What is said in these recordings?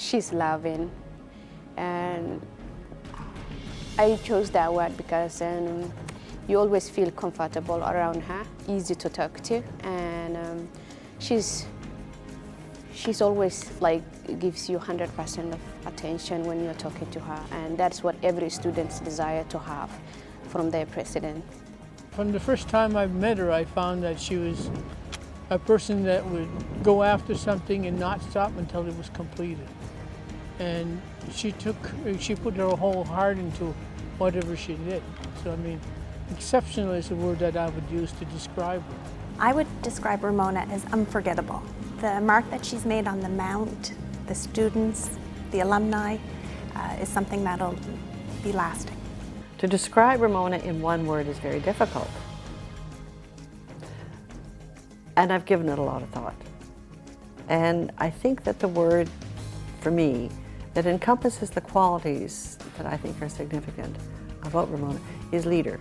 she's loving, and I chose that word because you always feel comfortable around her, easy to talk to, and she's always like gives you 100% of attention when you're talking to her, and that's what every student desire to have from their president. From the first time I met her, I found that she was a person that would go after something and not stop until it was completed. And she put her whole heart into whatever she did. So I mean, exceptional is the word that I would use to describe her. I would describe Ramona as unforgettable. The mark that she's made on the Mount, the students, the alumni, is something that'll be lasting. To describe Ramona in one word is very difficult. And I've given it a lot of thought. And I think that the word, for me, that encompasses the qualities that I think are significant about Ramona is leader.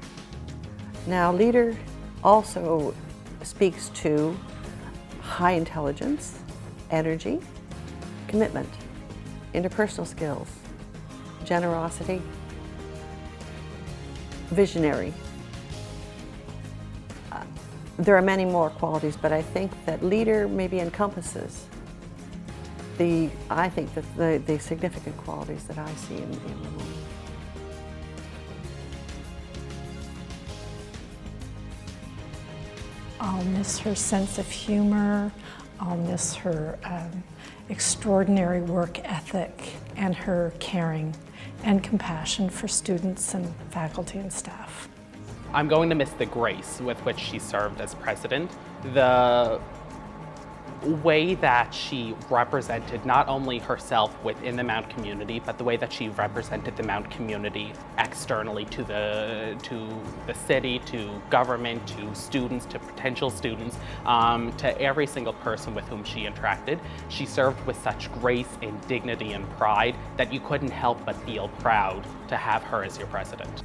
Now, leader also speaks to high intelligence, energy, commitment, interpersonal skills, generosity, visionary. There are many more qualities, but I think that leader maybe encompasses the significant qualities that I see in Ramona. I'll miss her sense of humor. I'll miss her extraordinary work ethic and her caring and compassion for students and faculty and staff. I'm going to miss the grace with which she served as president, the way that she represented not only herself within the Mount community, but the way that she represented the Mount community externally to the city, to government, to students, to potential students, to every single person with whom she interacted. She served with such grace and dignity and pride that you couldn't help but feel proud to have her as your president.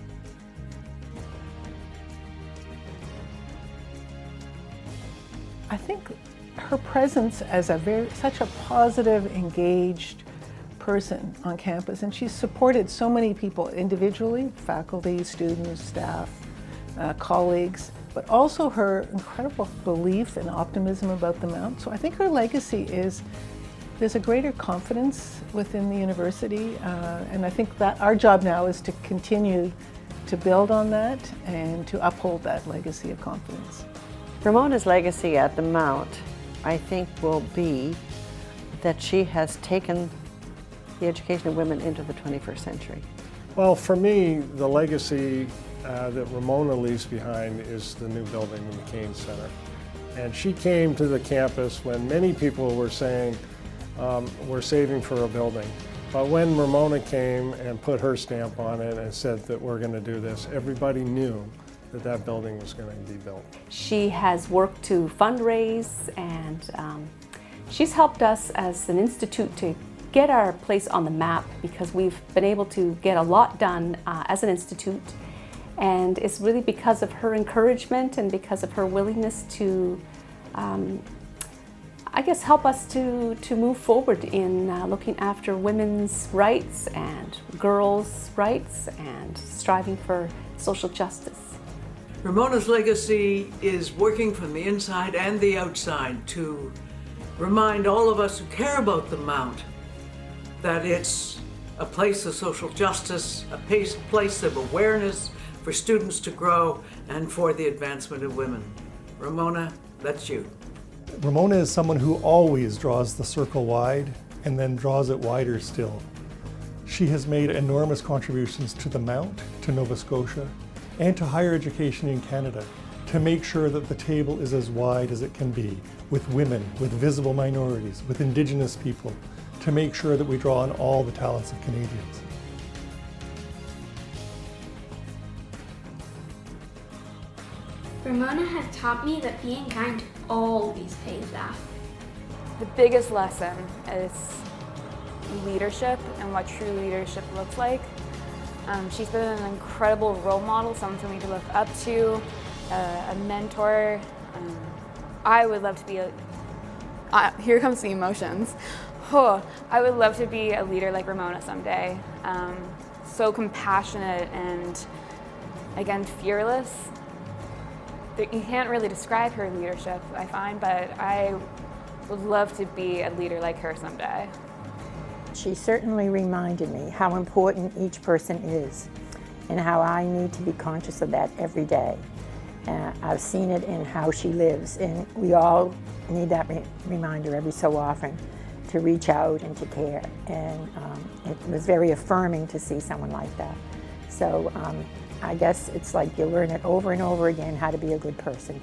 I think her presence as such a positive, engaged person on campus, and she's supported so many people individually, faculty, students, staff, colleagues, but also her incredible belief and optimism about the Mount. So I think her legacy is there's a greater confidence within the university, and I think that our job now is to continue to build on that and to uphold that legacy of confidence. Ramona's legacy at the Mount, I think, will be that she has taken the education of women into the 21st century. Well, for me, the legacy that Ramona leaves behind is the new building, the McCain Center. And she came to the campus when many people were saying, we're saving for a building. But when Ramona came and put her stamp on it and said that we're going to do this, everybody knew that that building was going to be built. She has worked to fundraise, and she's helped us as an institute to get our place on the map, because we've been able to get a lot done as an institute, and it's really because of her encouragement and because of her willingness to I guess help us to move forward in looking after women's rights and girls' rights and striving for social justice. Ramona's legacy is working from the inside and the outside to remind all of us who care about the Mount that it's a place of social justice, a place of awareness for students to grow and for the advancement of women. Ramona, that's you. Ramona is someone who always draws the circle wide and then draws it wider still. She has made enormous contributions to the Mount, to Nova Scotia, and to higher education in Canada to make sure that the table is as wide as it can be, with women, with visible minorities, with Indigenous people, to make sure that we draw on all the talents of Canadians. Ramona has taught me that being kind always pays off. The biggest lesson is leadership and what true leadership looks like. She's been an incredible role model, someone for me to look up to, a mentor. I would love to be here comes the emotions. Oh, I would love to be a leader like Ramona someday. So compassionate and, again, fearless. You can't really describe her leadership, I find, but I would love to be a leader like her someday. She certainly reminded me how important each person is and how I need to be conscious of that every day. I've seen it in how she lives, and we all need that reminder every so often to reach out and to care. And it was very affirming to see someone like that. So I guess it's like you learn it over and over again how to be a good person.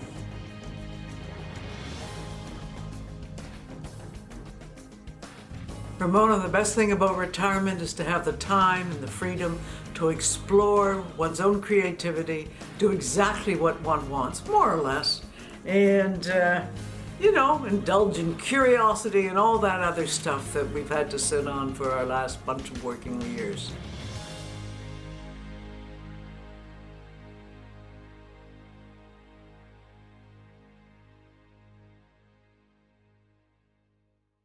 Ramona, the best thing about retirement is to have the time and the freedom to explore one's own creativity, do exactly what one wants, more or less, and, you know, indulge in curiosity and all that other stuff that we've had to sit on for our last bunch of working years.